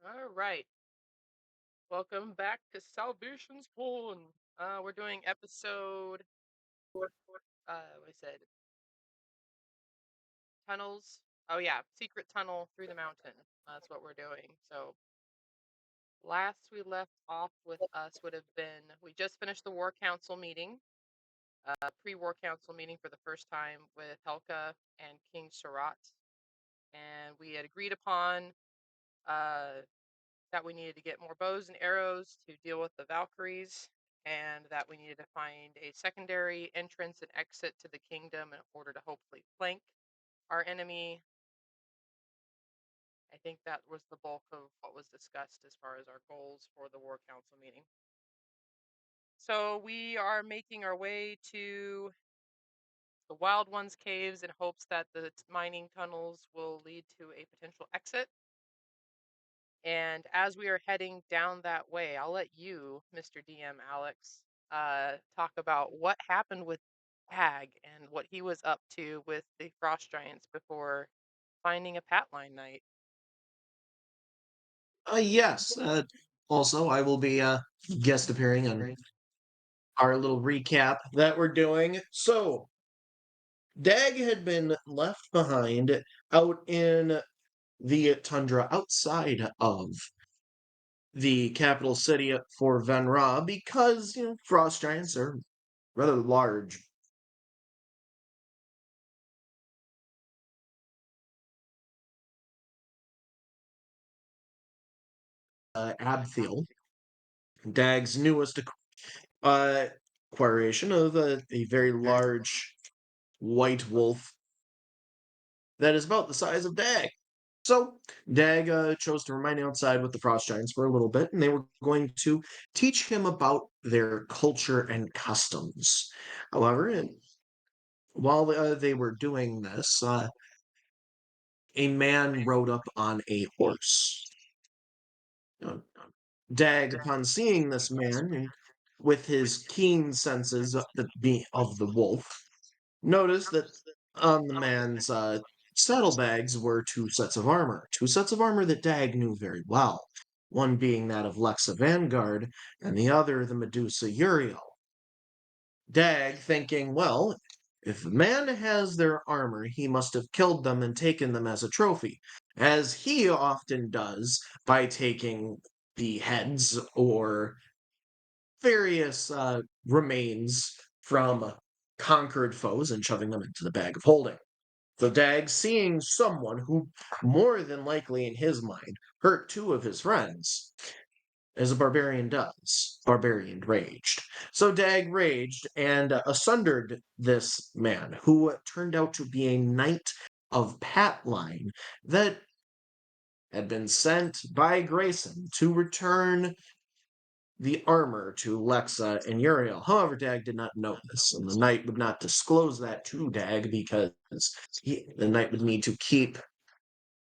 All right. Welcome back to Salvation's Horn. We're doing episode, what I said, tunnels. Oh, yeah, secret tunnel through the mountain. That's what we're doing. So, last we left off with us would have been we just finished the War Council meeting, pre War Council meeting for the first time with Helka and King Sharat. And we had agreed upon uh, that we needed to get more bows and arrows to deal with the Valkyries, and that we needed to find a secondary entrance and exit to the kingdom in order to hopefully flank our enemy. I think that was the bulk of what was discussed as far as our goals for the War Council meeting. So we are making our way to the Wild Ones caves in hopes that the mining tunnels will lead to a potential exit. And as we are heading down that way, I'll let you, Mr. DM Alex, talk about what happened with Hag and what he was up to with the Frost Giants before finding a Patline Knight. Yes. Also, I will be guest appearing on our little recap that we're doing. So, Dag had been left behind out in the tundra outside of the capital city for Venra because, frost giants are rather large. Abthiel, Dag's newest uh, acquiration of a very large white wolf that is about the size of Dag. So Dag chose to remain outside with the Frost Giants for a little bit, and they were going to teach him about their culture and customs. However, while they were doing this, a man rode up on a horse. Uh, Dag, upon seeing this man, and with his keen senses of the wolf, noticed that on the man's saddlebags were two sets of armor that Dag knew very well, one being that of Lexa Vanguard, and the other the Medusa Uriel. Dag thinking, well, if the man has their armor, he must have killed them and taken them as a trophy, as he often does by taking the heads or various remains from conquered foes and shoving them into the bag of holding. So Dag, seeing someone who, more than likely in his mind, hurt two of his friends, as a barbarian does, barbarian raged. So Dag raged and sundered this man, who turned out to be a knight of Patline that had been sent by Grayson to return the armor to Lexa and Uriel. However, Dag did not know this, and the knight would not disclose that to Dag because the knight would need to keep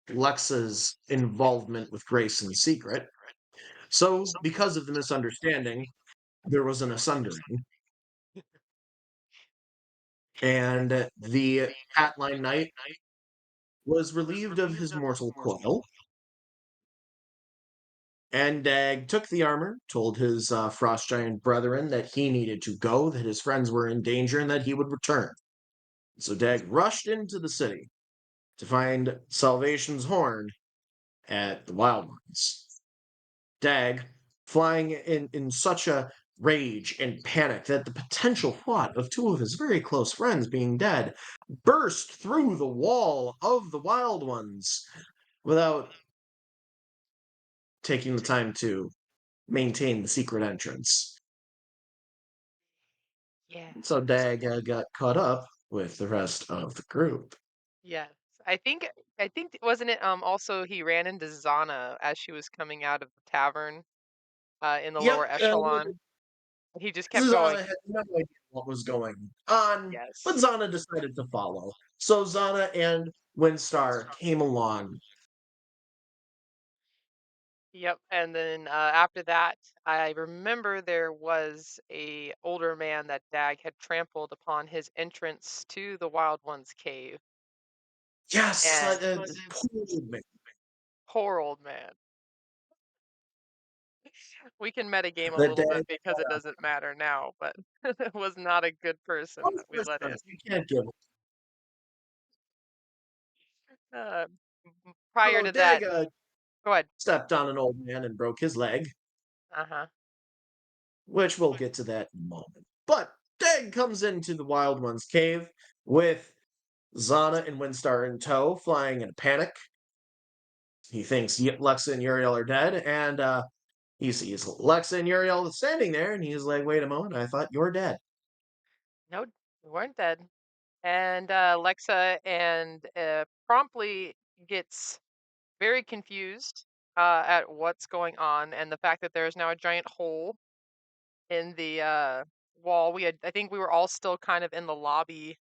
Lexa's involvement with Grayson secret. So, because of the misunderstanding, there was an assundering, and the Hatline Knight was relieved of his mortal coil. And Dag took the armor, told his frost giant brethren that he needed to go, that his friends were in danger, and that he would return. So Dag rushed into the city to find Salvation's Horn at the Wild Ones. Dag, flying in such a rage and panic that the potential thought of two of his very close friends being dead burst through the wall of the Wild Ones without taking the time to maintain the secret entrance. Yeah. So Dag got caught up with the rest of the group. Yes. I think wasn't it also he ran into Zana as she was coming out of the tavern in the lower Yep, echelon. He just kept going. Zana had no idea what was going on, but Yes. Zana decided to follow. So Zana and Windstar came along. Yep. And then after that, I remember there was a older man that Dag had trampled upon his entrance to the Wild One's cave. Yes, And poor old man. poor old man. We can metagame a The little dag, bit because it doesn't matter now, but it was not a good person of that we course let not. in. You can't give. Uh, Prior So to that, Dag go ahead. stepped on an old man and broke his leg, Uh-huh. which we'll get to that in a moment. But Dag comes into the Wild Ones cave with Zana and Windstar in tow, flying in a panic. He thinks Lexa and Uriel are dead, and he sees Lexa and Uriel standing there, and he's like, "Wait a moment, I thought you're dead." No, we weren't dead. And Lexa and promptly gets very confused at what's going on and the fact that there is now a giant hole in the wall. I think we were all still kind of in the lobby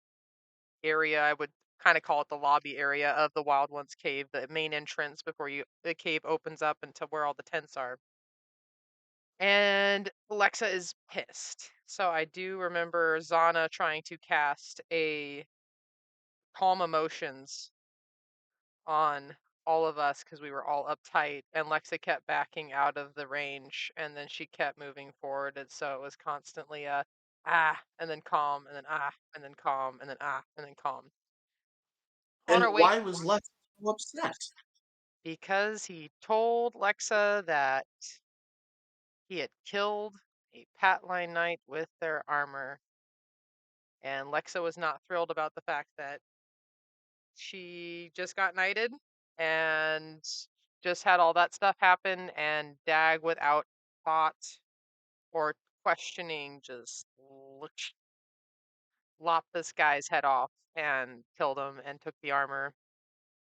area. I would kind of call it the lobby area of the Wild Ones cave, the main entrance before the cave opens up into where all the tents are. And Alexa is pissed. So I do remember Zana trying to cast a calm emotions on all of us because we were all uptight, and Lexa kept backing out of the range, and then she kept moving forward, and so it was constantly a and then calm, and then and then calm, and then and then calm. On our And way, why was Lexa so upset? because he told Lexa that he had killed a Patline Knight with their armor, and Lexa was not thrilled about the fact that she just got knighted and just had all that stuff happen, and Dag, without thought or questioning, just lopped this guy's head off and killed him and took the armor.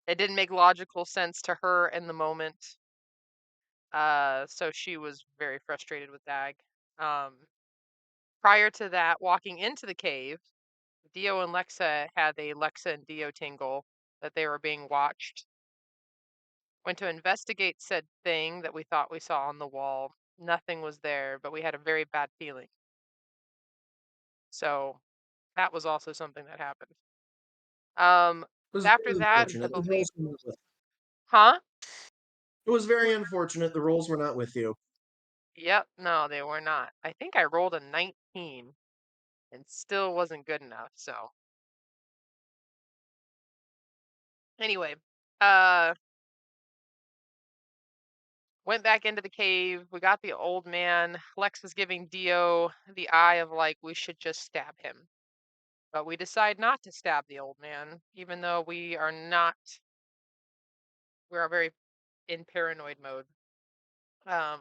It didn't make logical sense to her in the moment, so she was very frustrated with Dag. Um, Prior to that, walking into the cave, Dio and Lexa had a Lexa and Dio tingle that they were being watched. Went to investigate said thing that we thought we saw on the wall. Nothing was there, but we had a very bad feeling. So that was also something that happened. Um, It was After very that, I unfortunate. The believe, roles were not with. huh? It was very unfortunate. The roles were not with you. Yep, no, they were not. I think I rolled a 19 and still wasn't good enough. So anyway, uh, went back into the cave. We got the old man. Lex was giving Dio the eye of like we should just stab him. But we decide not to stab the old man, even though we are very in paranoid mode. Um,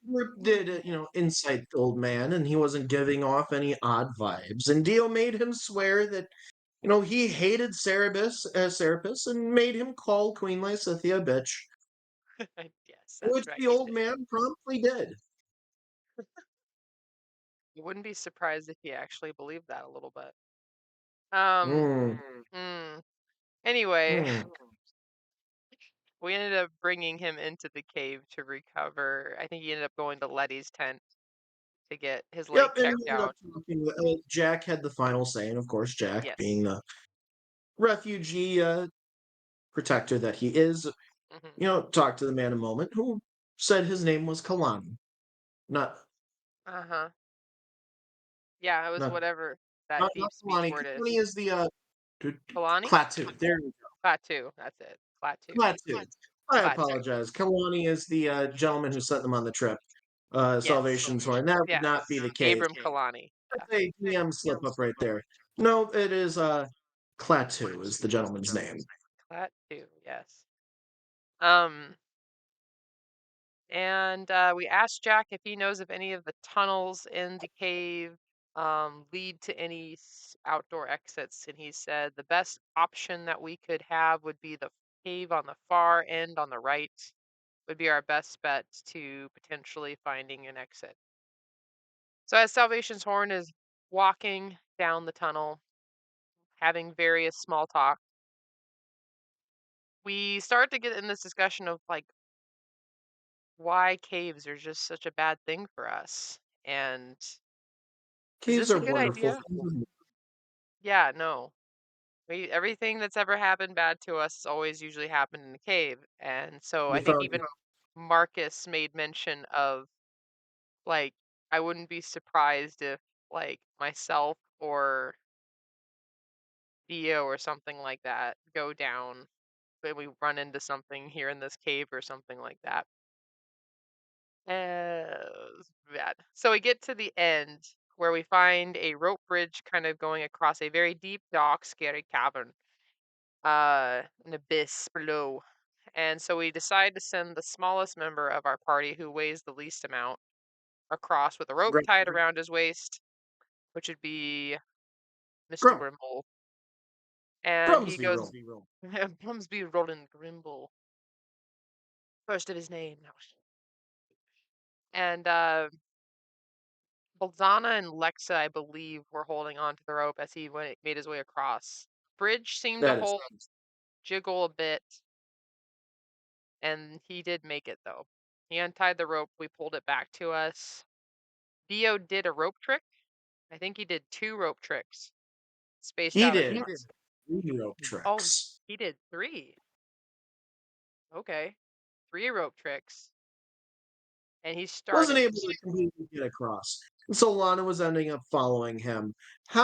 Rip did, incite the old man, and he wasn't giving off any odd vibes. And Dio made him swear that, he hated Serapis, and made him call Queen Lysithea a bitch, yes, that's which right, the he old did. man promptly did. You wouldn't be surprised if he actually believed that a little bit. Um, Mm, mm. Anyway, mm. we ended up bringing him into the cave to recover. I think he ended up going to Letty's tent to get his leg Yep, and checked he ended up out. talking with Jack had the final say, and of course, Jack, being Yes. the refugee protector that he is, Hmm. talked to the man a moment who said his name was Kalani, not Uh-huh. Yeah, it was not whatever that not deep speech Kalani. word Kalani is. is the Kalani? Klaatu. There you go. Klaatu. That's it. Klaatu. Klaatu. I Klaatu. apologize. Kalani is the gentleman who sent them on the trip. Yes. Salvation Sword. That would not be Yes. the case. Abram Kalani. That's a DM slip up right there. No, it is Klaatu is the gentleman's name. Klaatu. Yes. Um, and we asked Jack if he knows if any of the tunnels in the cave lead to any outdoor exits, and he said the best option that we could have would be the cave on the far end on the right would be our best bet to potentially finding an exit. So as Salvation's Horn is walking down the tunnel, having various small talk, we start to get in this discussion of like why caves are just such a bad thing for us. And is Caves this are a good wonderful idea? things. Yeah, no. Everything that's ever happened bad to us has always usually happened in the cave. And so I We think found even Marcus made mention of, like, I wouldn't be surprised if, like, myself or Dio or something like that go down, when we run into something here in this cave or something like that. It's bad. So we get to the end where we find a rope bridge kind of going across a very deep, dark, scary cavern, an abyss below. And so we decide to send the smallest member of our party, who weighs the least amount, across with a rope Grum- tied around his waist, which would be Mr. Grum- Grimble. And he Grumsby goes, roll. Plumsby Roland Grimble, first of his name. And Balzana and Lexa, I believe, were holding on to the rope as he made his way across. Bridge seemed to That is hold, jiggle a bit, and he did make it though. He untied the rope, we pulled it back to us. Dio did a rope trick. I think he did two rope tricks, spaced he out did across. 3 rope Oh, tricks. he did three. Okay, three rope tricks, and he Wasn't started. able to completely get across. And so Lana was ending up following him. Uh huh.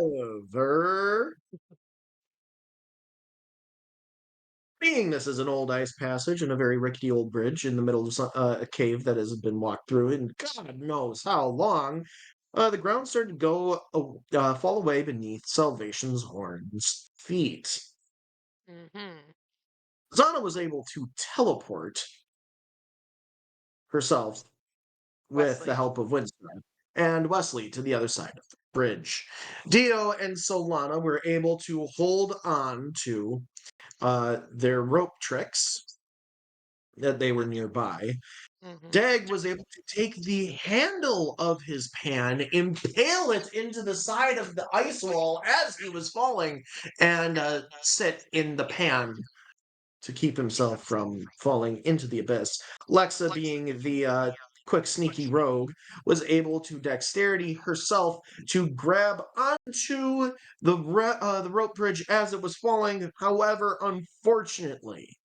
However, being this is an old ice passage and a very rickety old bridge in the middle of a cave that has been walked through in God knows how long, the ground started to fall away beneath Salvation's Horn's feet. Mm-hmm. Zana was able to teleport herself with the Wesley. help of Winston and Wesley to the other side of the bridge. Dio and Solana were able to hold on to their rope tricks that they were nearby. Mm-hmm. Dag was able to take the handle of his pan, impale it into the side of the ice wall as he was falling, and sit in the pan to keep himself from falling into the abyss. Lexa, being the quick, sneaky rogue, was able to dexterity herself to grab onto the rope bridge as it was falling. However, unfortunately,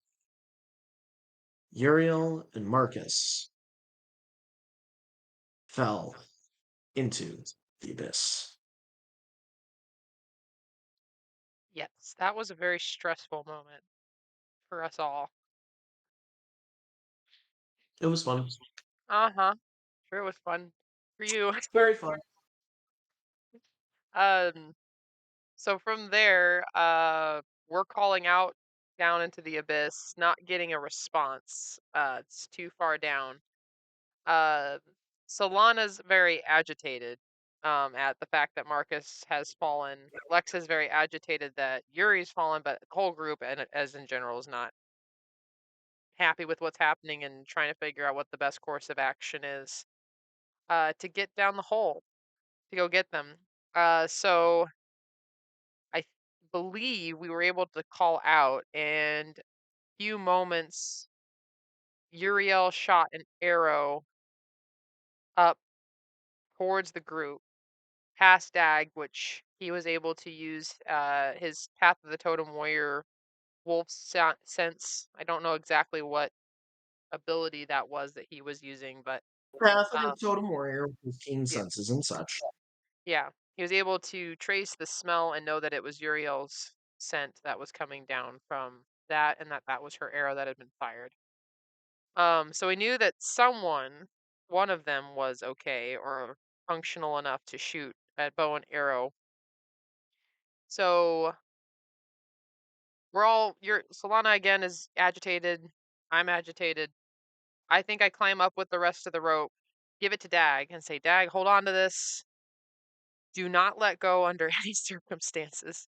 Uriel and Marcus fell into the abyss. Yes, that was a very stressful moment for us all. It was fun. Uh-huh. Sure it was fun for you. Very fun. Um, so from there, we're calling out down into the abyss, not getting a response. It's too far down. Uh, Solana's very agitated, at the fact that Marcus has fallen. Lex is very agitated that Yuri's fallen, but the whole group, and as in general, is not happy with what's happening and trying to figure out what the best course of action is, to get down the hole, to go get them. So I believe we were able to call out, and few moments, Uriel shot an arrow up towards the group, past Dag, which he was able to use his Path of the Totem Warrior wolf sense. I don't know exactly what ability that was that he was using, but Path of the um, Totem Warrior, 15 yeah, senses and such. yeah, he was able to trace the smell and know that it was Uriel's scent that was coming down from that, and that that was her arrow that had been fired. So we knew that one of them was okay or functional enough to shoot at bow and arrow. So your Solana again is agitated. I'm agitated. I think I climb up with the rest of the rope, give it to Dag, and say, Dag, hold on to this. Do not let go under any circumstances.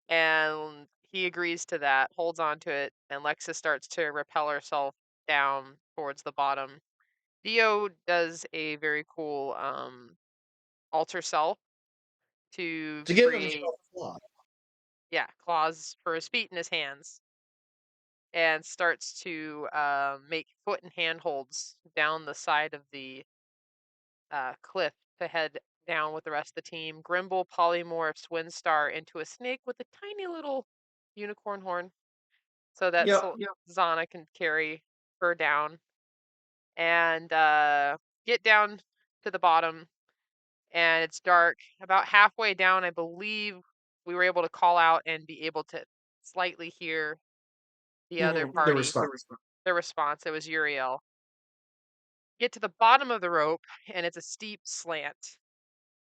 And he agrees to that, holds on to it, and Lexa starts to repel herself down towards the bottom. Dio does a very cool alter self to To give create, himself flaw. yeah, claws for his feet and his hands, and starts to make foot and hand holds down the side of the cliff to head down with the rest of the team. Grimble polymorphs Windstar into a snake with a tiny little unicorn horn so that Yep. Zana can carry. her down and get down to the bottom. And it's dark. About halfway down, I believe we were able to call out and be able to slightly hear the other The party, response. the response. It was Uriel. Get to the bottom of the rope, and it's a steep slant.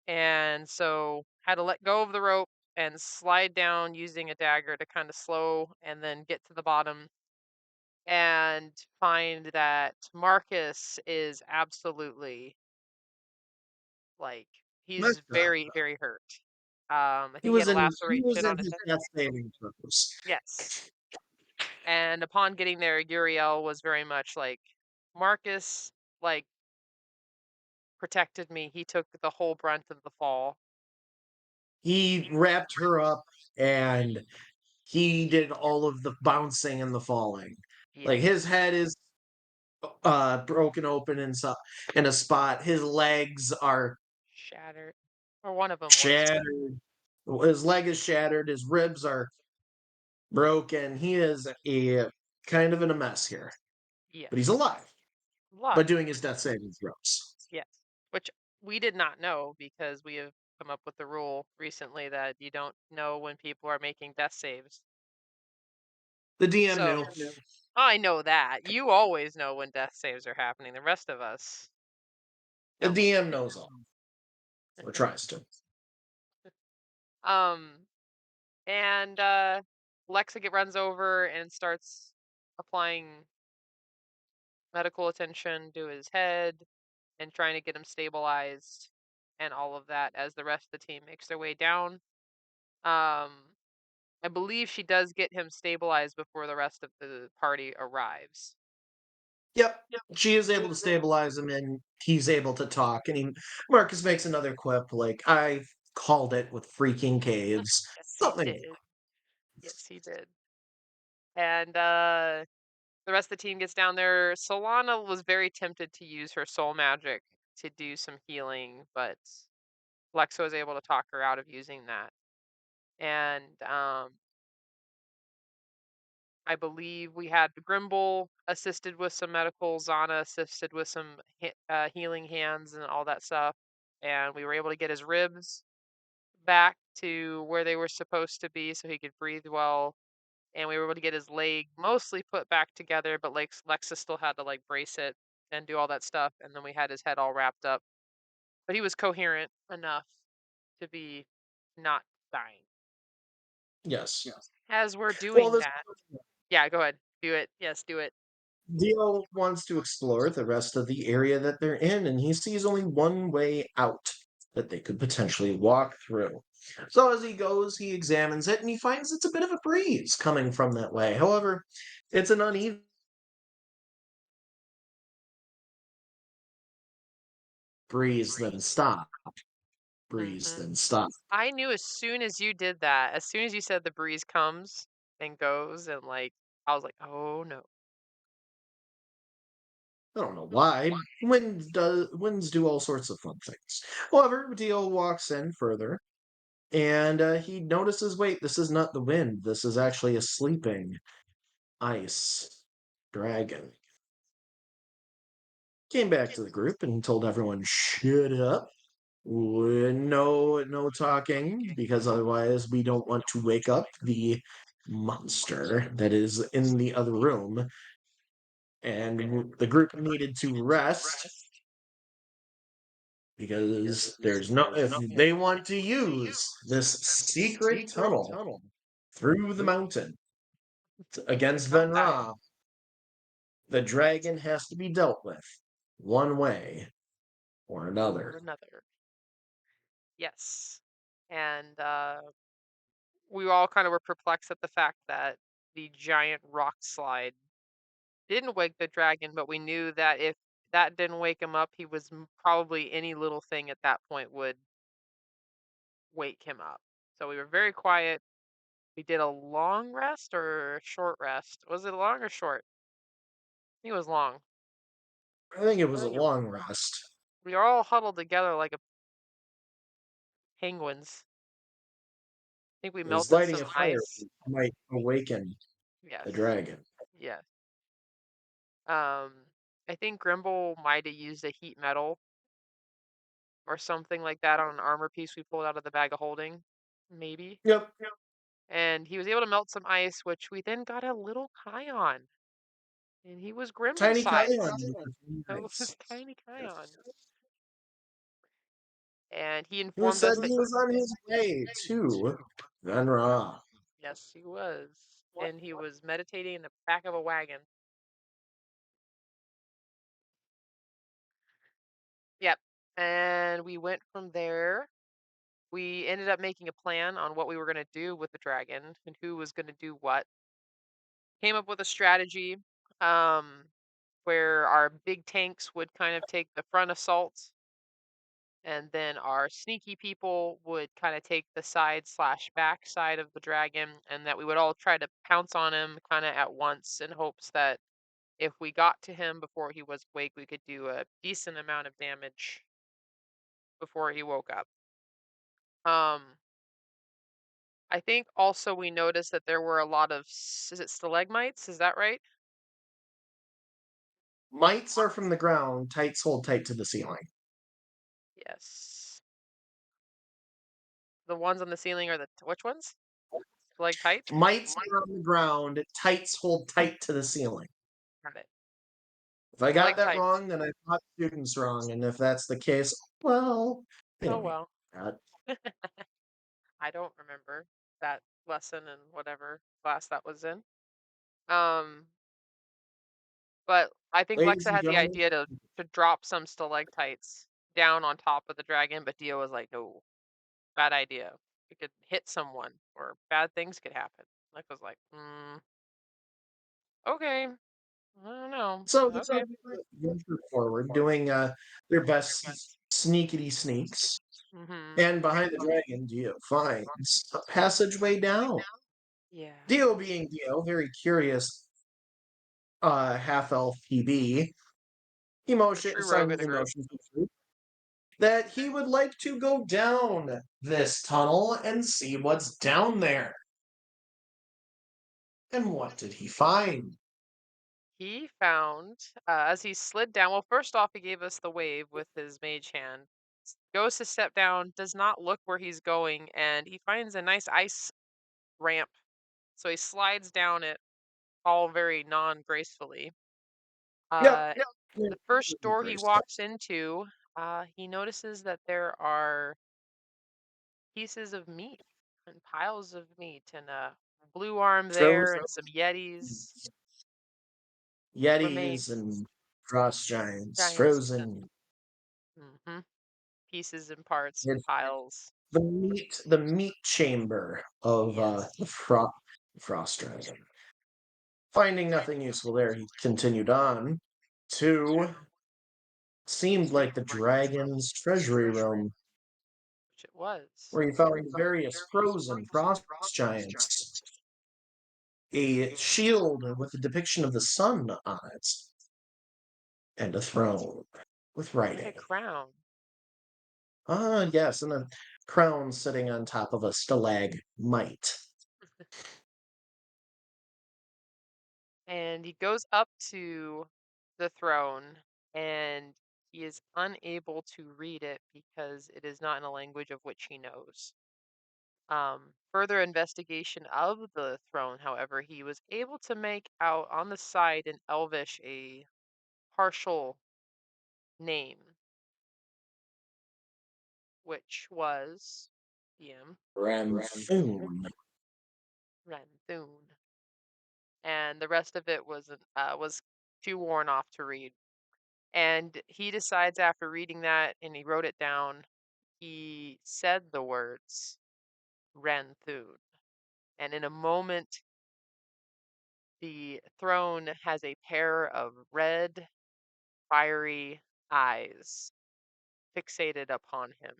And so had to let go of the rope and slide down using a dagger to kind of slow and then get to the bottom and find that Marcus is absolutely like But, he's very, very hurt. I think he had a he was laceration in on his his head. death saving throes. Yes. And upon getting there, Uriel was very much like Marcus, like protected me. He took the whole brunt of the fall. He wrapped her up and he did all of the bouncing and the falling. Like his Yes. head is broken open in a spot. His legs are Shattered. Or one of them was. shattered. His leg is shattered. His ribs are broken. He is a kind of in a mess here, but he's Yes. alive, Alive. but doing his death saving throws. Yes. Which we did not know because we have come up with the rule recently that you don't know when people are making death saves. The DM So knew. I know that. You always know when death saves are happening. The rest of us The don't. DM knows all, or tries to. Um, and Lexic runs over and starts applying medical attention to his head and trying to get him stabilized and all of that as the rest of the team makes their way down. Um, I believe she does get him stabilized before the rest of the party arrives. Yep. She is able to stabilize him and he's able to talk. And Marcus makes another quip like, I called it with freaking caves. Yes, he Something. did. Yes, he did. And the rest of the team gets down there. Solana was very tempted to use her soul magic to do some healing, but Lexa was able to talk her out of using that. And I believe we had Grimble assisted with some medical, Zana assisted with some healing hands and all that stuff. And we were able to get his ribs back to where they were supposed to be so he could breathe well. And we were able to get his leg mostly put back together, but like Lexa still had to like brace it and do all that stuff. And then we had his head all wrapped up. But he was coherent enough to be not dying. Yes. As we're Well, doing this that, yeah, go ahead. Do it. Yes, do it. Dio wants to explore the rest of the area that they're in, and he sees only one way out that they could potentially walk through. So as he goes, he examines it and he finds it's a bit of a breeze coming from that way. However, it's an uneven breeze, then stop, breeze, Hmm. then stop. I knew as soon as you did that, as soon as you said the breeze comes and goes, and like, I was like, oh no. I don't know why. Winds do all sorts of fun things. However, Dio walks in further, and he notices, wait, this is not the wind. This is actually a sleeping ice dragon. Came back to the group and told everyone, shut up. No talking, because otherwise we don't want to wake up the monster that is in the other room. And the group needed to rest because there's no, if they want to use this secret tunnel through the mountain against Venra, the dragon has to be dealt with one way or Or another. another. Yes. And we all kind of were perplexed at the fact that the giant rock slide didn't wake the dragon, but we knew that if that didn't wake him up, he was probably any little thing at that point would wake him up. So we were very quiet. We did a long rest or a short rest. Was it long or short? I think it was long. I think it was a long rest. We were all huddled together like a penguins. I think we Because melted some lighting a fire ice. might awaken the Yes. dragon. Yes. Um, I think Grimble might have used a heat metal or something like that on an armor piece we pulled out of the bag of holding, maybe. Yep. And he was able to melt some ice, which we then got a little Kion, and he was Grimble Tiny size. Kion. So it was Nice. tiny Kion. And he Who informed said us that he was on his way to Venra? yes, he was. And he was meditating in the back of a wagon. Yep. And we went from there. We ended up making a plan on what we were going to do with the dragon and who was going to do what. Came up with a strategy um, where our big tanks would kind of take the front assault, and then our sneaky people would kind of take the side slash back side of the dragon, and that we would all try to pounce on him kind of at once in hopes that if we got to him before he was awake, we could do a decent amount of damage before he woke up. I think also we noticed that there were a lot of is it stalagmites? Is that right? Mites are from the ground, tights hold tight to the ceiling. Yes. The ones on the ceiling are the which ones? Stalactites? Mites are on the ground, tights hold tight to the ceiling. Got it. If I got that Stalactites. wrong, then I taught students wrong, and if that's the case, well, they Oh don't need well. that. I don't remember that lesson in whatever class that was in. Um, but I think Ladies Lexa and had the gentlemen, idea to drop some stalactites down on top of the dragon, but Dio was like, "No, bad idea. It could hit someone, or bad things could happen." Lex was like, okay, I don't know. so the Okay, two venture forward, doing their best sneakity sneaks, mm-hmm. and behind the dragon, Dio finds a passageway down. Yeah, Dio being Dio, very curious half elf PB, a true rogue some of the group. emotions of truth, that he would like to go down this tunnel and see what's down there. And what did he find? He found, as he slid down, well, first off, he gave us the wave with his mage hand. Goes to step down, does not look where he's going, and he finds a nice ice ramp. So he slides down it all very non gracefully. Yep. Uh, the first door he walks into, he notices that there are pieces of meat and piles of meat and a blue arm there Frozen and some yetis Yetis remains. and frost giants, Giants. frozen. Mm-hmm. Pieces and parts and It's piles. the meat chamber of Yes. frost dragon. Finding nothing useful there, he continued on to seemed like the dragon's treasury room, Which it was. where he found various frozen frost giants, a shield with a depiction of the sun on it, and a throne with And a writing. crown. Ah, yes, and a crown sitting on top of a stalagmite. And he goes up to the throne and he is unable to read it because it is not in a language of which he knows. Further investigation of the throne, however, he was able to make out on the side in Elvish a partial name, which was DM Ramthun. Ranthune, and the rest of it was too worn off to read. And he decides after reading that, and he wrote it down. He said the words Ranthune, and in a moment, the throne has a pair of red, fiery eyes fixated upon him,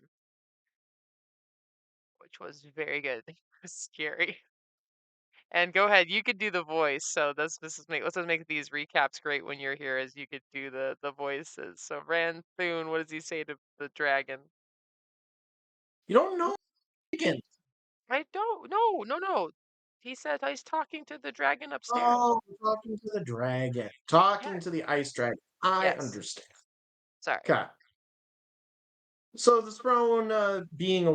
which was very good. It was scary. And go ahead, you could do the voice. So let's just make these recaps great when you're here, as you could do the voices. So Ranthune, what does he say to the dragon? You don't know again. I don't. No, no, no. He said he's talking to the dragon upstairs. Oh, talking to the dragon. Talking Yes. to the ice dragon. I Yes. understand. Sorry. Okay. So the throne being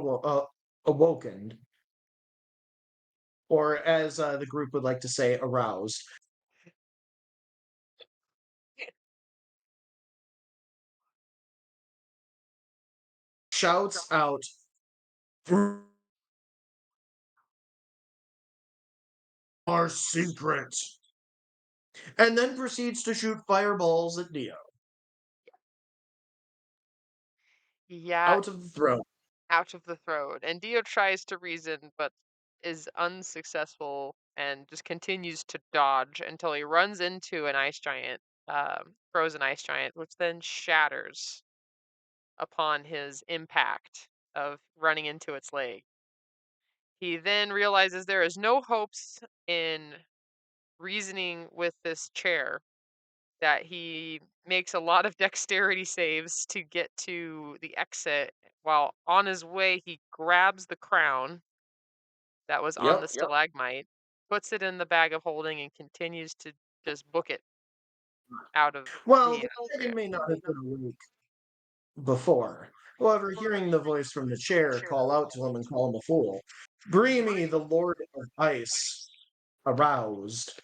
awoken, or as the group would like to say, aroused, shouts out our secret, and then proceeds to shoot fireballs at Dio Yeah, out of the throne. out of the throne. And Dio tries to reason, but is unsuccessful and just continues to dodge until he runs into an ice giant, frozen ice giant, which then shatters upon his impact of running into its leg. He then realizes there is no hopes in reasoning with this chair, that he makes a lot of dexterity saves to get to the exit. While on his way, he grabs the crown that was on the Yep. stalagmite, puts it in the bag of holding, and continues to just book it out of Well, the the dragon area. may not have been awake before. However, hearing the voice from the chair call out to him and call him a fool, Breamy, the Lord of Ice, aroused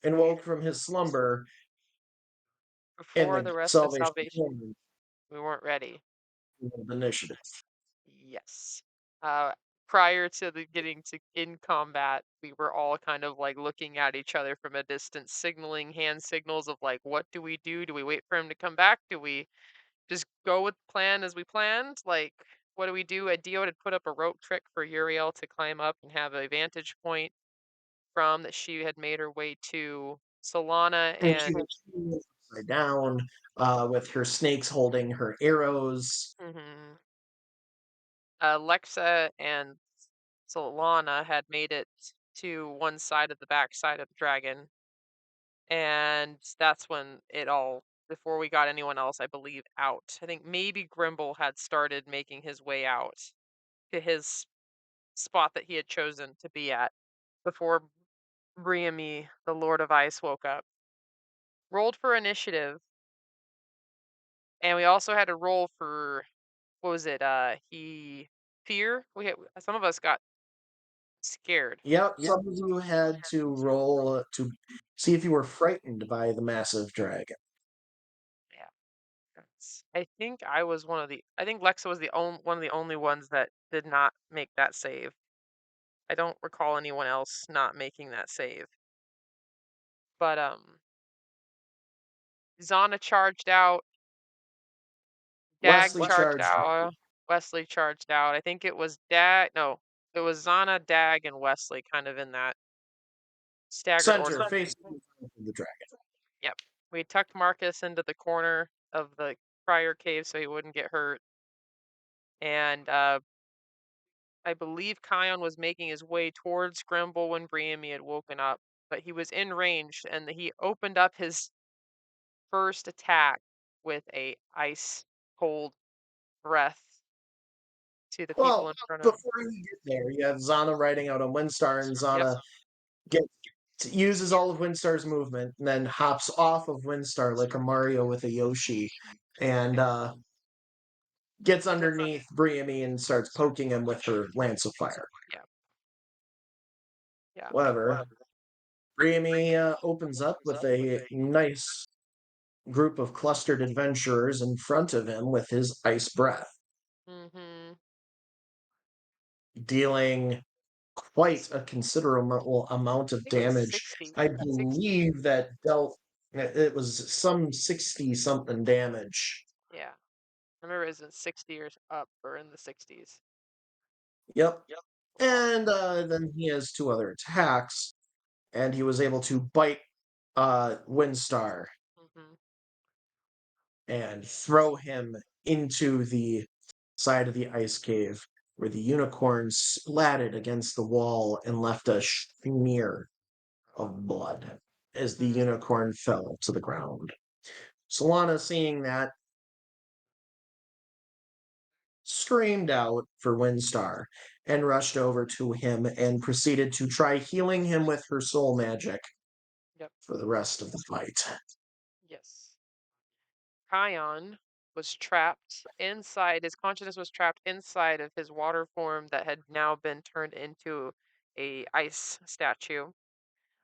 and woke from his slumber in Before the the rest of Salvation Salvation, Army we weren't ready. initiative. Yes. Uh, Prior to the getting to in combat, we were all kind of like looking at each other from a distance, signaling hand signals of like, what do we do? Do we wait for him to come back? Do we just go with the plan as we planned? Like, what do we do? Dio had put up a rope trick for Uriel to climb up and have a vantage point from that she had made her way to. Solana And she and was upside down with her snakes holding her arrows. mhm, Lexa and Solana had made it to one side of the back side of the dragon, and that's when it all before we got anyone else, I believe, out. I think maybe Grimble had started making his way out to his spot that he had chosen to be at before Briami, the Lord of Ice, woke up. Rolled for initiative, and we also had to roll for what was it? He fear. We had, some of us got scared. Yep, some of you had to roll to see if you were frightened by the massive dragon. Yeah. I think I was one of the. I think Lexa was the only one of the only ones that did not make that save. I don't recall anyone else not making that save. But Zana charged out. Dag Wesley charged charged. out. Wesley charged out. I think it was Dag. No, it was Zana, Dag, and Wesley, kind of in that staggered order. Center facing the dragon. Yep. We tucked Marcus into the corner of the prior cave so he wouldn't get hurt, and I believe Kion was making his way towards Grimble when Briami had woken up, but he was in range and he opened up his first attack with a ice cold breath to the people Well, in front of him. before you get there, you have Zana riding out on Windstar, and Yep. Zana gets uses all of Windstar's movement, and then hops off of Windstar like a Mario with a Yoshi, and gets underneath Briamy and starts poking him with her Lance of Fire. Yeah. Yeah. Whatever. Briamy opens up with a nice group of clustered adventurers in front of him with his ice breath, Mhm. dealing quite a considerable amount I of think it was damage. 60. I 60. believe that dealt it was some 60 something damage. Yeah. I remember it was in 60 or up or in the 60s. Yep. A lot. And then he has two other attacks, and he was able to bite Windstar Mhm. and throw him into the side of the ice cave, where the unicorn splatted against the wall and left a smear of blood as the Mm. unicorn fell to the ground. Solana, seeing that, screamed out for Windstar and rushed over to him and proceeded to try healing him with her soul magic Yep. for the rest of the fight. Yes. Kion was trapped inside, his consciousness was trapped inside of his water form that had now been turned into a ice statue,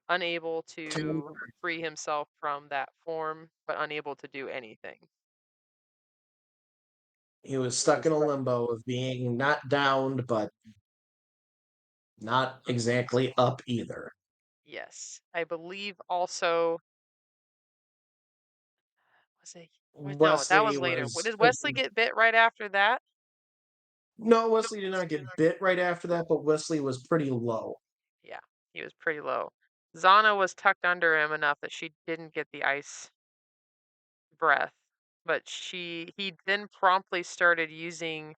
unable to free himself from that form, but unable to do anything. He was stuck in a limbo of being not downed, but not exactly up either. Yes. I believe also was it no, that Wesley was later. was Did Wesley get bit right after that? no, Wesley did not get bit right after that, but Wesley was pretty low. Yeah, he was pretty low. Zana was tucked under him enough that she didn't get the ice breath, but he then promptly started using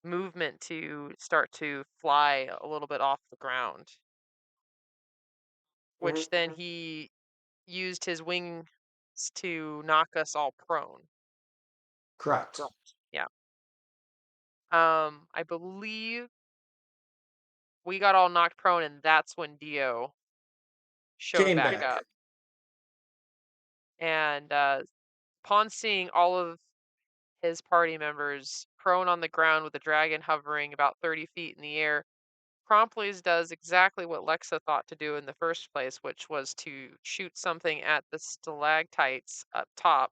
movement to start to fly a little bit off the ground, which Mhm. then he used his wings to knock us all prone. Correct. Yeah. I believe we got all knocked prone, and that's when Dio showed Came back back. up. And upon seeing all of his party members prone on the ground with the dragon hovering about 30 feet in the air, promptly does exactly what Lexa thought to do in the first place, which was to shoot something at the stalactites up top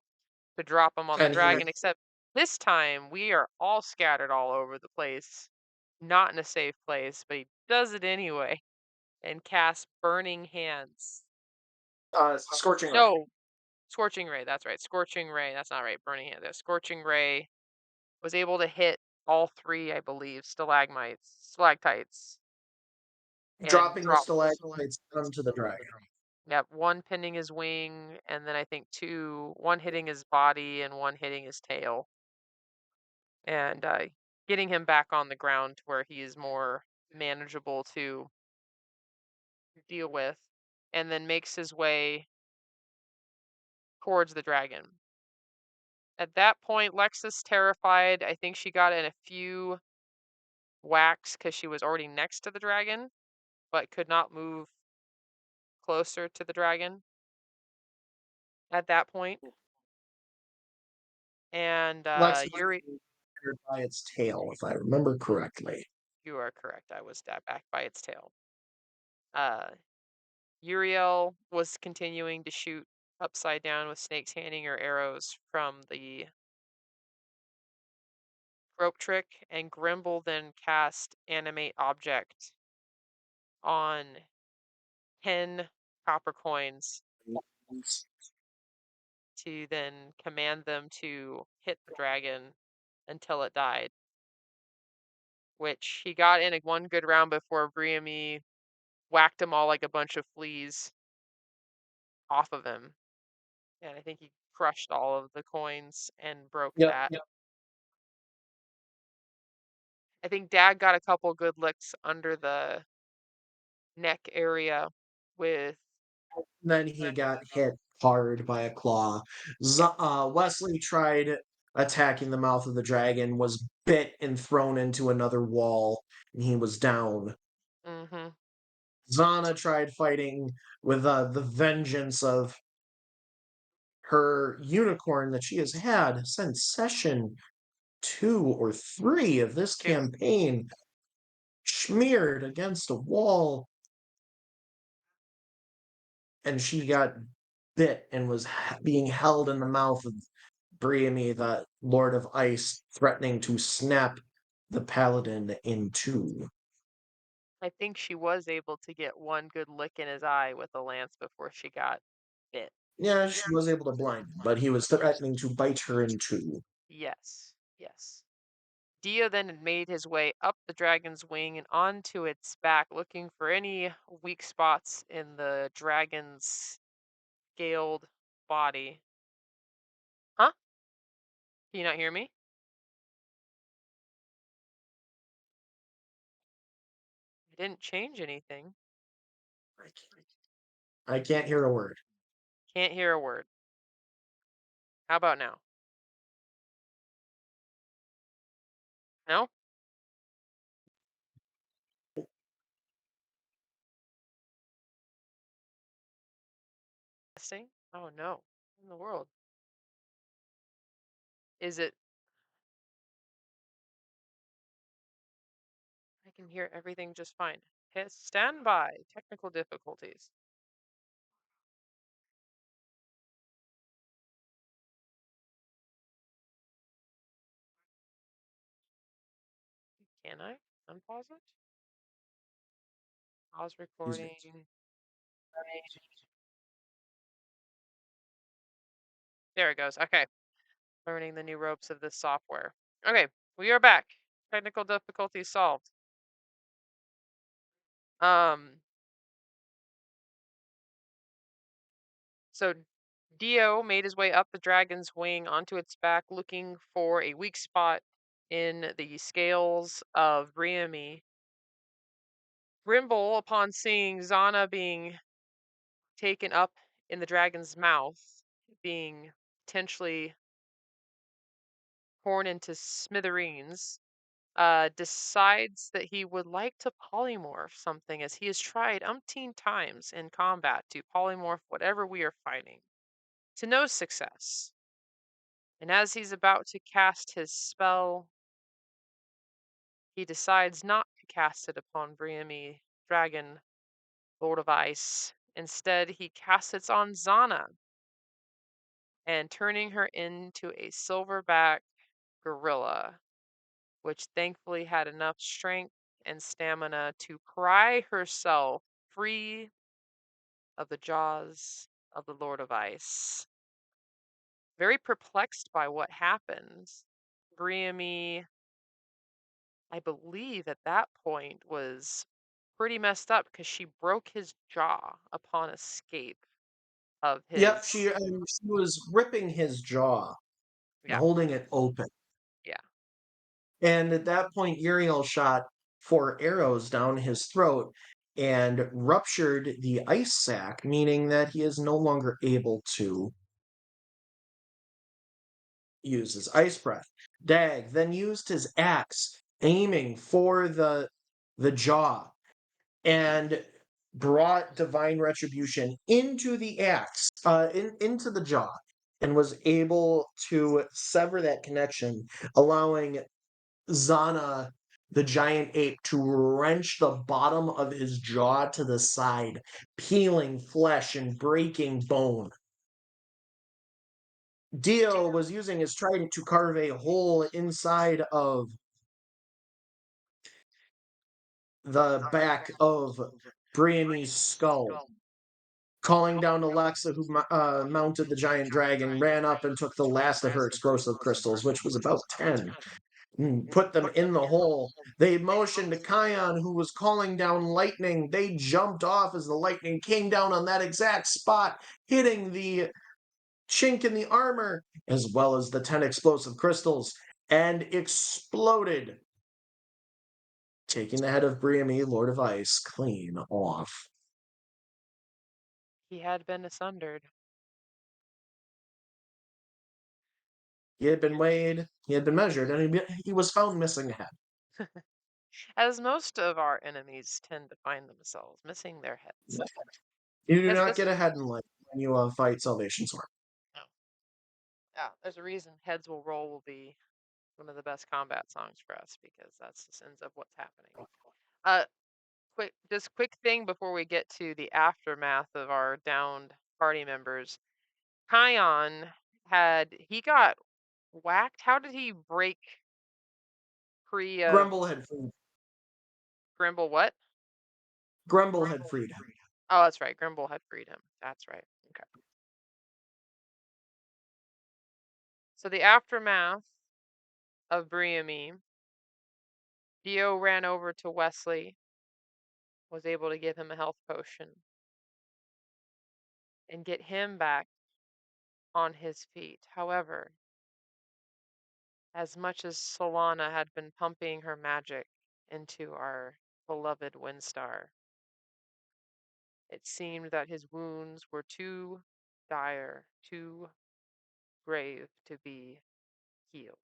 to drop them on the And he dragon, except this time we are all scattered all over the place, not in a safe place, but he does it anyway and casts Burning Hands. scorching ray. No, Scorching Ray, that's right. Scorching Ray, that's not right. Burning Hands. Scorching Ray was able to hit all three, I believe, stalactites, and Dropping the drop. stalagmites onto the dragon. Yep, one pinning his wing, and then I think two, one hitting his body and one hitting his tail, and getting him back on the ground to where he is more manageable to deal with, and then makes his way towards the dragon. At that point, Lexus terrified. I think she got in a few whacks because she was already next to the dragon, but could not move closer to the dragon at that point. And Lex was Yuri, angered by its tail, if I remember correctly. you are correct. I was stabbed back by its tail. Uh, Uriel was continuing to shoot upside down with snakes handing her arrows from the rope trick, and Grimble then cast Animate Object on 10 copper coins to then command them to hit the dragon until it died, which he got in a one good round before Briami whacked them all like a bunch of fleas off of him. And I think he crushed all of the coins and broke Yep. that. I think Dad got a couple good licks under the neck area with. Then he got hit hard by a claw. Wesley tried attacking the mouth of the dragon, was bit and thrown into another wall, and he was down. Mm-hmm. Zana tried fighting with the vengeance of her unicorn that she has had since session 2 or 3 of this Two. campaign, smeared against a wall, and she got bit and was being held in the mouth of Briami, the Lord of Ice, threatening to snap the paladin in two. I think she was able to get one good lick in his eye with a lance before she got bit. Yeah, she was able to blind him, but he was threatening to bite her in two. Yes, yes. Dio then had made his way up the dragon's wing and onto its back, looking for any weak spots in the dragon's scaled body. Huh? Can you not hear me? I didn't change anything. I can't hear a word. Can't hear a word. How about now? No? Testing? Oh no. In the world. Is it I can hear everything just fine. Hit stand by. Technical difficulties. Can I unpause it? Pause Excuse me. recording. There it goes. Okay. Learning the new ropes of this software. Okay, we are back. Technical difficulties solved. Um, so Dio made his way up the dragon's wing onto its back, looking for a weak spot in the scales of Riami. Brimble, upon seeing Zana being taken up in the dragon's mouth, being potentially torn into smithereens, decides that he would like to polymorph something as he has tried umpteen times in combat to polymorph whatever we are fighting, to no success. And as he's about to cast his spell, he decides not to cast it upon Briami, Dragon, Lord of Ice. Instead, he casts it on Zana and turning her into a silverback gorilla, which thankfully had enough strength and stamina to pry herself free of the jaws of the Lord of Ice. Very perplexed by what happened, Briami, I believe at that point, was pretty messed up because she broke his jaw upon escape of Yep, his. she was ripping his jaw and Yeah, holding it open. yeah. And at that point, Uriel shot 4 arrows down his throat and ruptured the ice sac, meaning that he is no longer able to use his ice breath. Dag then used his axe, aiming for the jaw, and brought divine retribution into the axe, into the jaw, and was able to sever that connection, allowing Zana, the giant ape, to wrench the bottom of his jaw to the side, peeling flesh and breaking bone. Dio was using his trident to carve a hole inside of the back of Briami's skull. Calling down Alexa, who mounted the giant dragon, ran up and took the last of her explosive crystals, which was about 10, and put them in the hole. They motioned to Kion, who was calling down lightning. They jumped off as the lightning came down on that exact spot, hitting the chink in the armor, as well as the 10 explosive crystals, and exploded, taking the head of Briami, Lord of Ice, clean off. He had been sundered. He had been weighed, he had been measured, and he was found missing a head. As most of our enemies tend to find themselves missing their heads. You do Yes, not this. get a head in life when you fight Salvation Sword. No. Yeah, there's a reason Heads Will Roll will be one of the best combat songs for us because that's the sense of what's happening. Uh, quick thing before we get to the aftermath of our downed party members. Kion he got whacked. How did he break free of Grumble had freed. Grimble? What? Grumble had freed him. Oh, that's right. Grimble had freed him. That's right. Okay. So the aftermath of Briami, Dio ran over to Wesley, was able to give him a health potion and get him back on his feet. However, as much as Solana had been pumping her magic into our beloved Windstar, it seemed that his wounds were too dire, too grave to be healed.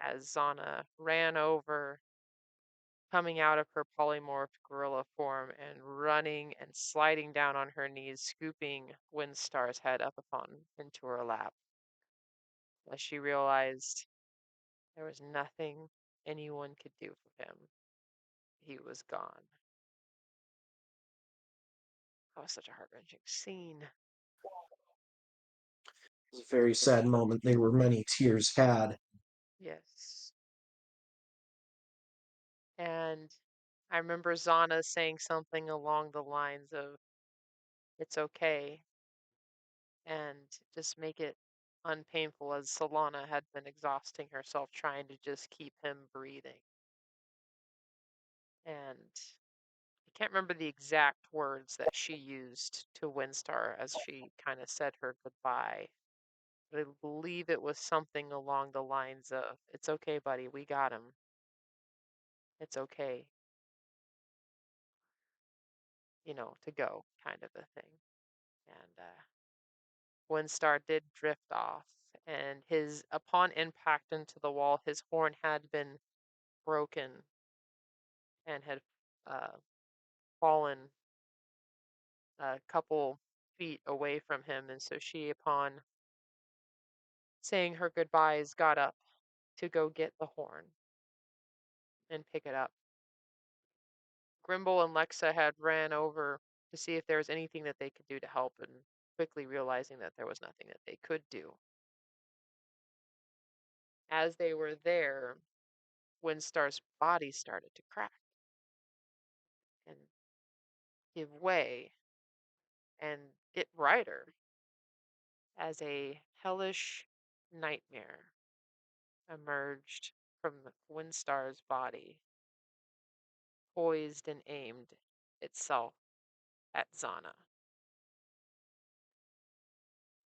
as Zana ran over, coming out of her polymorphed gorilla form and running and sliding down on her knees, scooping Windstar's head up upon into her lap as she realized there was nothing anyone could do for him. He was gone. That was such a heart-wrenching scene. It was a very sad moment. There were many tears had. Yes. And I remember Zana saying something along the lines of, it's okay, and just make it unpainful as Solana had been exhausting herself trying to just keep him breathing. And I can't remember the exact words that she used to Windstar as she kind of said her goodbye. But I believe it was something along the lines of, it's okay, buddy, we got him. It's okay, to go, kind of a thing. And Windstar did drift off, and upon impact into the wall, his horn had been broken and had uh, fallen a couple feet away from him. And so she, upon saying her goodbyes, got up to go get the horn and pick it up. Grimble and Lexa had ran over to see if there was anything that they could do to help, and quickly realizing that there was nothing that they could do. As they were there, Windstar's body started to crack and give way and get brighter as a hellish nightmare emerged from Windstar's body, poised and aimed itself at Zana.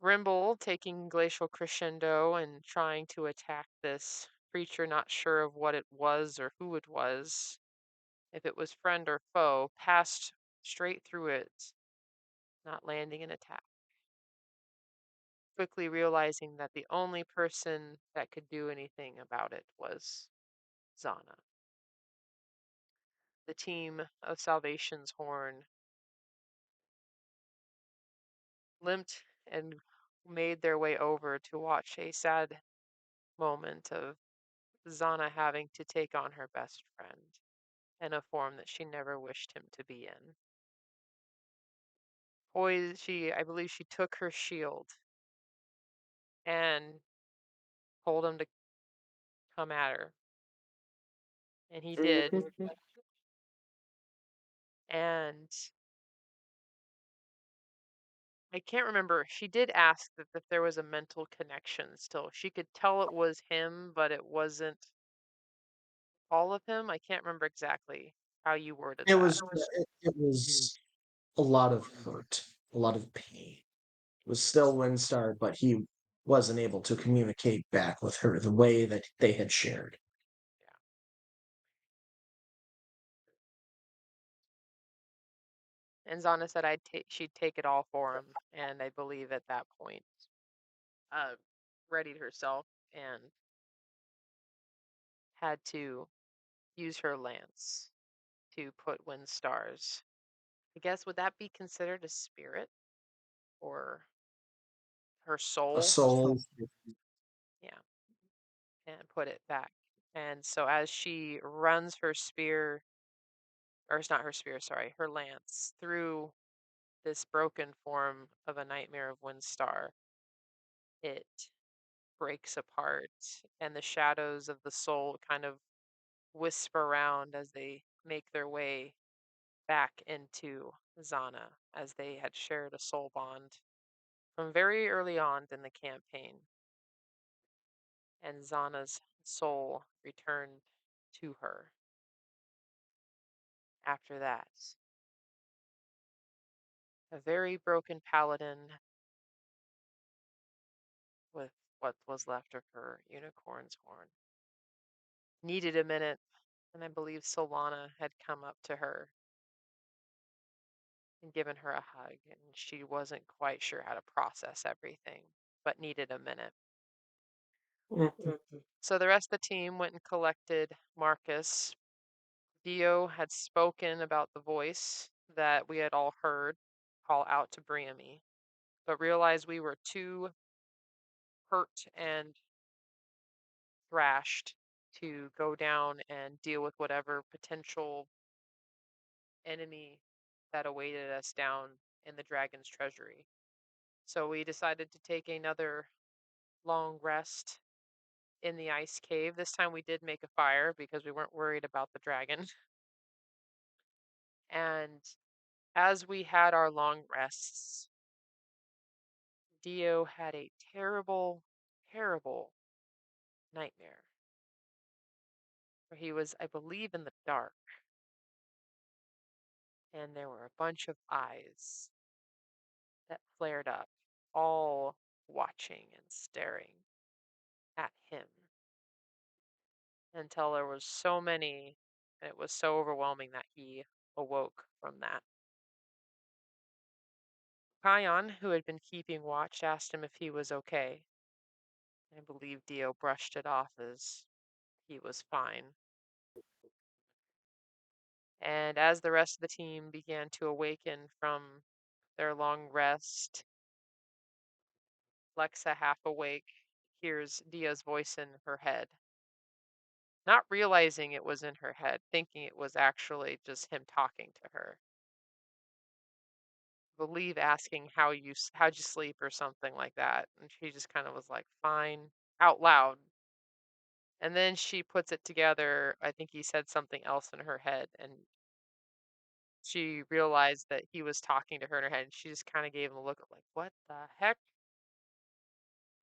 Rimble taking glacial crescendo and trying to attack this creature, not sure of what it was or who it was, if it was friend or foe, passed straight through it, not landing an attack. Quickly realizing that the only person that could do anything about it was Zana. The team of Salvation's Horn limped and made their way over to watch a sad moment of Zana having to take on her best friend in a form that she never wished him to be in. I believe she took her shield and told him to come at her. And he did. And I can't remember. She did ask that if there was a mental connection still. She could tell it was him, but it wasn't all of him. I can't remember exactly how you worded It that. was it was a lot of hurt, a lot of pain. It was still Windstar, but he wasn't able to communicate back with her the way that they had shared. Yeah. And Zana said she'd take it all for him, and I believe at that point, uh, readied herself and had to use her lance to put Windstar's. I guess would that be considered a spirit or her A soul? soul. Yeah, and put it back. And so as she runs her spear, or it's not her spear, sorry, her lance through this broken form of a nightmare of Windstar, it breaks apart, and the shadows of the soul kind of whisper around as they make their way back into Zana, as they had shared a soul bond from very early on in the campaign. And Zana's soul returned to her after that. A very broken paladin with what was left of her unicorn's horn. Needed a minute, and I believe Solana had come up to her and given her a hug, and she wasn't quite sure how to process everything, but needed a minute. Mhm. So the rest of the team went and collected Marcus. Dio had spoken about the voice that we had all heard call out to Briamy, but realized we were too hurt and thrashed to go down and deal with whatever potential enemy that awaited us down in the dragon's treasury. So we decided to take another long rest in the ice cave. This time we did make a fire because we weren't worried about the dragon. And as we had our long rests, Dio had a terrible, terrible nightmare where he was, I believe, in the dark, and there were a bunch of eyes that flared up, all watching and staring at him until there was so many, and it was so overwhelming that he awoke from that. Kion, who had been keeping watch, asked him if he was okay. I believe Dio brushed it off as he was fine. And as the rest of the team began to awaken from their long rest, Lexa, half awake, hears Dio's voice in her head, not realizing it was in her head, thinking it was actually just him talking to her. Believe asking how'd you sleep or something like that, and she just kind of was like fine out loud. And then she puts it together. I think he said something else in her head, and she realized that he was talking to her in her head, and she just kind of gave him a look of like, "What the heck?"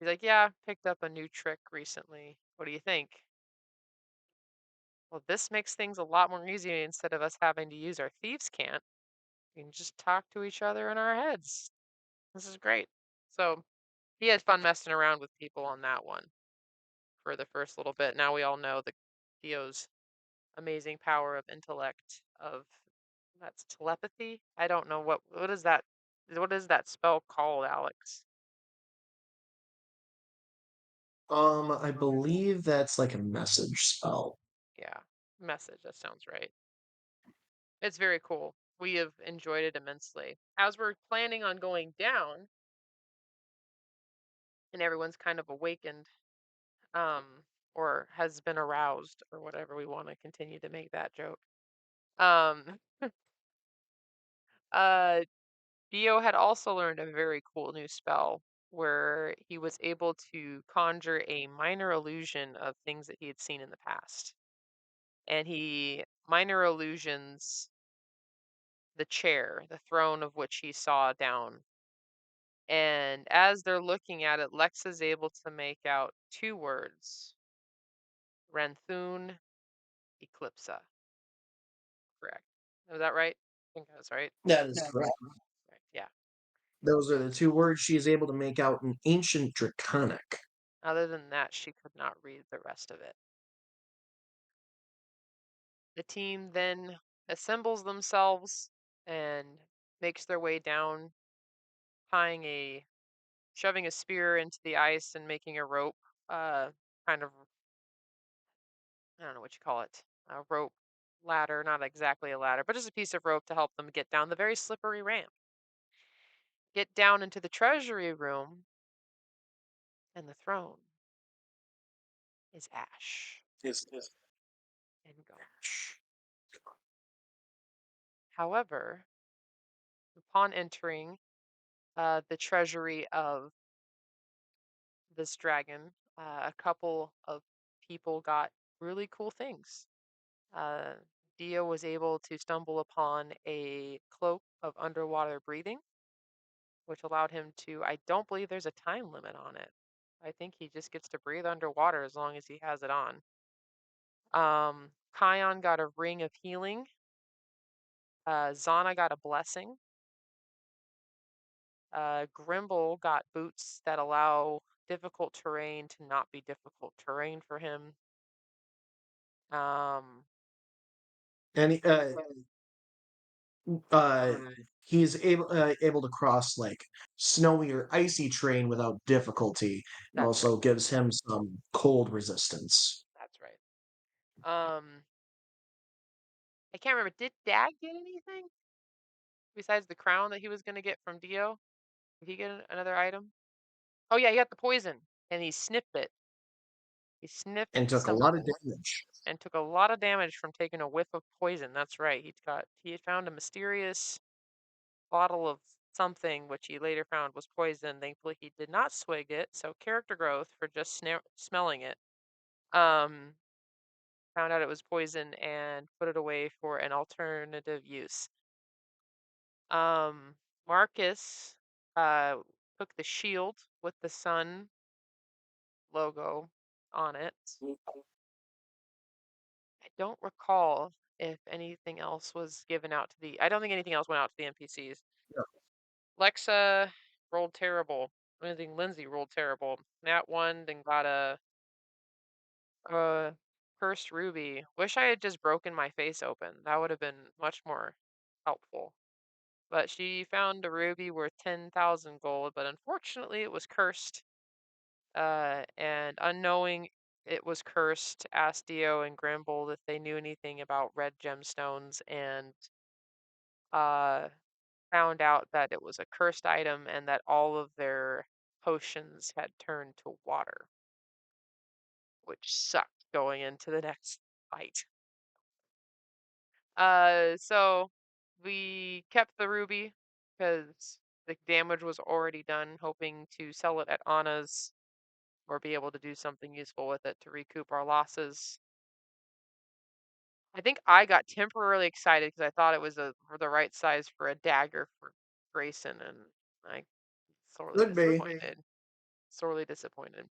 He's like, "Yeah, picked up a new trick recently. What do you think?" Well, this makes things a lot more easy instead of us having to use our thieves' cant. We can just talk to each other in our heads. This is great. So he had fun messing around with people on that one for the first little bit. Now we all know the Theo's amazing power of intellect, of that's telepathy. I don't know what is that. What is that spell called, Alex? I believe that's like a message spell. Yeah, message. That sounds right. It's very cool. We have enjoyed it immensely. As we're planning on going down, and everyone's kind of awakened, or has been aroused, or whatever we want to continue to make that joke. Um, uh, Dio had also learned a very cool new spell where he was able to conjure a minor illusion of things that he had seen in the past. And he minor illusions the chair, the throne of which he saw down. And as they're looking at it, Lex is able to make out two words: Ranthune Eclipsa. Correct. Was that right? I think that was right. That is correct. Right. Yeah. Those are the two words she is able to make out in ancient Draconic. Other than that, she could not read the rest of it. The team then assembles themselves and makes their way down, tying a shoving a spear into the ice and making a rope, uh, kind of, I don't know what you call it, a rope ladder, not exactly a ladder, but just a piece of rope to help them get down the very slippery ramp. Get down into the treasury room, and the throne is ash Is and gone. However, upon entering the treasury of this dragon, a couple of people got really cool things. Uh, Dio was able to stumble upon a cloak of underwater breathing, which allowed him to, I don't believe there's a time limit on it. I think he just gets to breathe underwater as long as he has it on. Kion got a ring of healing. Zana got a blessing. Grimble got boots that allow difficult terrain to not be difficult terrain for him. Um, any uh, he's able to cross like snowy or icy terrain without difficulty, and That's right. also gives him some cold resistance. That's right. I can't remember. Did Dad get anything besides the crown that he was gonna get from Dio? Did he get another item? Oh yeah, he got the poison, and he sniffed it. He sniffed And took a some lot of damage. and took a lot of damage from taking a whiff of poison. That's right. He had found a mysterious bottle of something which he later found was poison. Thankfully, he did not swig it, so character growth for just smelling it. Um, Found out it was poison and put it away for an alternative use. Um, Marcus uh, took the shield with the sun logo on it. I don't recall if anything else was given out to the. I don't think anything else went out to the NPCs. Yeah. Lexa rolled terrible. I think Lindsay rolled terrible. Nat won and got a cursed ruby. Wish I had just broken my face open. That would have been much more helpful. But she found a ruby worth 10,000 gold, but unfortunately it was cursed. And unknowing it was cursed, asked Dio and Grimbold if they knew anything about red gemstones, and uh, found out that it was a cursed item and that all of their potions had turned to water, which sucked going into the next fight. So we kept the ruby because the damage was already done, hoping to sell it at Anna's or be able to do something useful with it to recoup our losses. I think I got temporarily excited because I thought it was for the right size for a dagger for Grayson, and I sorely Could be. disappointed. Sorely disappointed.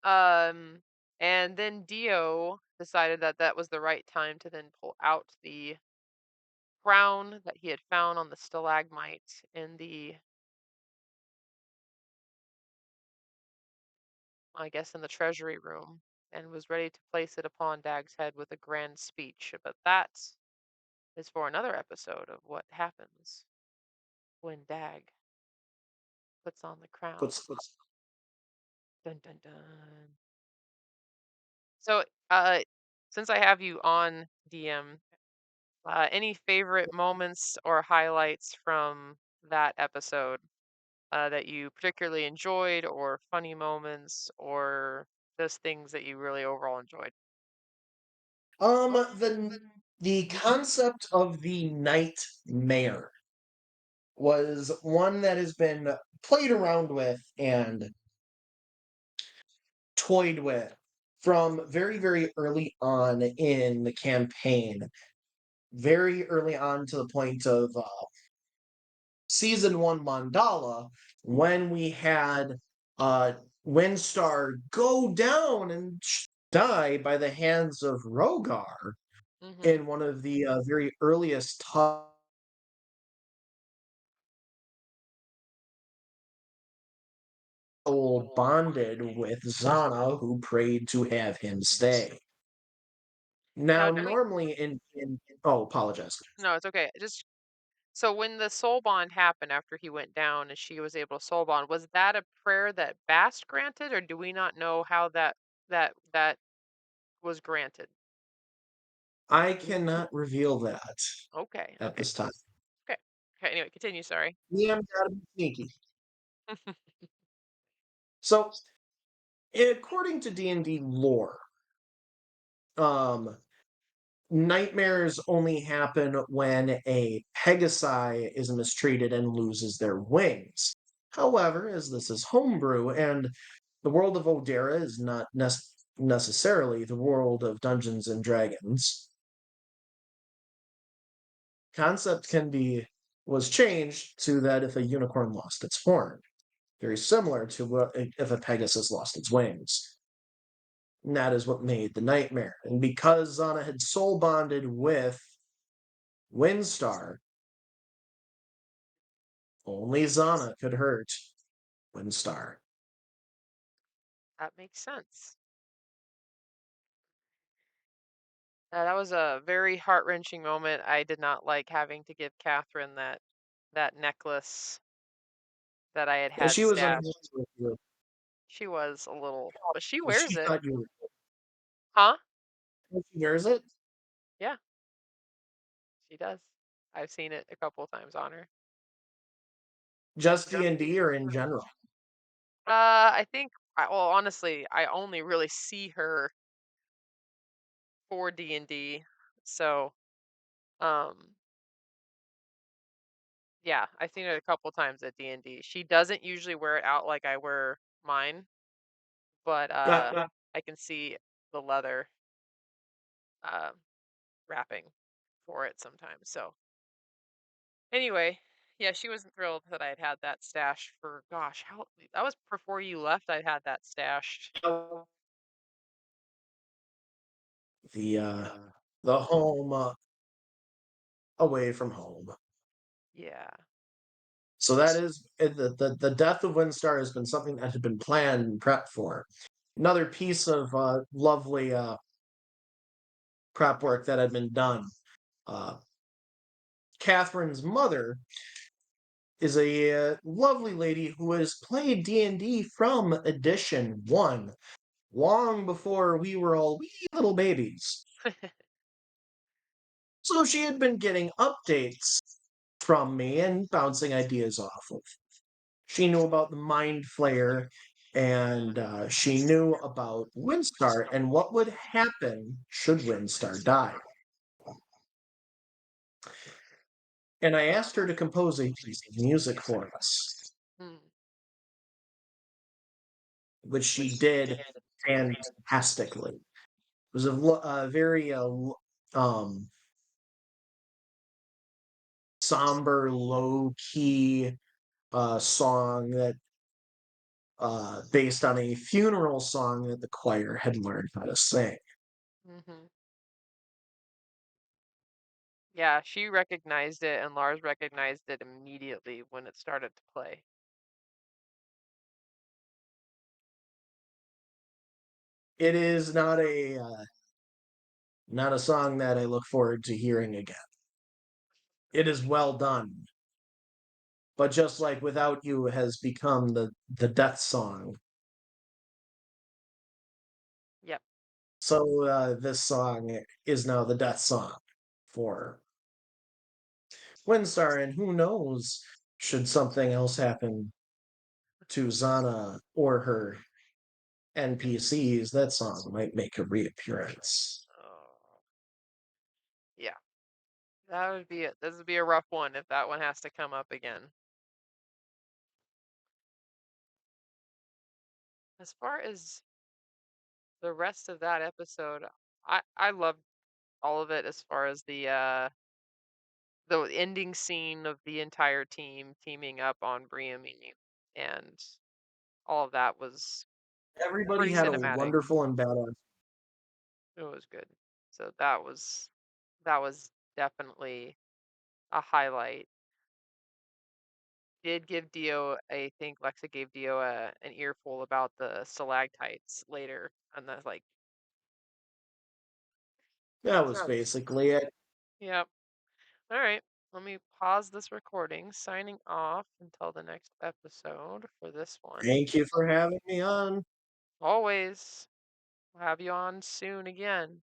Um, and then Dio decided that that was the right time to then pull out the crown that he had found on the stalagmite in the, I guess, in the treasury room, and was ready to place it upon Dag's head with a grand speech. But that is for another episode of what happens when Dag puts on the crown. Puts Dun dun dun. So, uh, since I have you on DM, any favorite moments or highlights from that episode that you particularly enjoyed, or funny moments, or just things that you really overall enjoyed? the concept of the nightmare was one that has been played around with and toyed with from very, very early on in the campaign, very early on to the point of season one Mandala, when we had uh, Windstar go down and die by the hands of Rogar Mm-hmm. in one of the very earliest soul bonded with Zana, who prayed to have him stay. Now, Now, do we? normally oh, apologize. No, it's okay. Just so when the soul bond happened after he went down and she was able to soul bond, was that a prayer that Bast granted, or do we not know how that was granted? I cannot reveal that Okay, at okay, this time. okay, okay. Anyway, continue. Sorry. DM gotta be sneaky. So, according to D&D lore, um, nightmares only happen when a Pegasi is mistreated and loses their wings. However, as this is homebrew and the world of Odera is not necessarily the world of Dungeons and Dragons, concept can be was changed to that if a unicorn lost its horn, very similar to what if a Pegasus lost its wings. And that is what made the nightmare. And because Zana had soul bonded with Windstar, only Zana could hurt Windstar. That makes sense. That was a very heart-wrenching moment. I did not like having to give Catherine that necklace that I had Yeah, had she was unhappy stashed. with you. She was a little, but she Well, wears she it. thought you were Huh? she wears it? Yeah, she does. I've seen it a couple of times on her. Just D&D or in general? I think well, honestly, I only really see her for D&D. So, um, yeah, I've seen it a couple times at D&D. She doesn't usually wear it out like I wear mine, but Yeah. I can see the leather uh, wrapping for it sometimes. So, anyway, yeah, she wasn't thrilled that I'd had that stashed for gosh, how that was before you left. I'd had that stashed. The, uh the home, away from home. Yeah. So that is the death of Windstar has been something that had been planned and prepped for. Another piece of, lovely, prep work that had been done. Uh, Catherine's mother is a, lovely lady who has played D&D from edition 1, long before we were all wee little babies. So she had been getting updates from me and bouncing ideas off of. She knew about the Mind Flayer, and she knew about Windstar and what would happen should Windstar die. And I asked her to compose a piece of music for us, Hmm. which she did fantastically. It was a very um, somber, low key song that based on a funeral song that the choir had learned how to sing. Hmm. Yeah, she recognized it, and Lars recognized it immediately when it started to play. It is not a song that I look forward to hearing again. It is well done, but just like Without You has become the death song, Yep. so this song is now the death song for Windstar, and who knows, should something else happen to Zana or her NPCs, that song might make a reappearance. Oh, yeah. That would be it. This would be a rough one if that one has to come up again. As far as the rest of that episode, I loved all of it as far as the ending scene of the entire team teaming up on Briamine, and all of that was Everybody pretty had a cinematic. wonderful and badass. It was good. So that was definitely a highlight. Did give Dio, I think Lexa gave Dio an earful about the stalactites later, and that's like, That was basically it. yep. All right. Let me pause this recording. Signing off until the next episode for this one. Thank you for having me on. Always. We'll have you on soon again.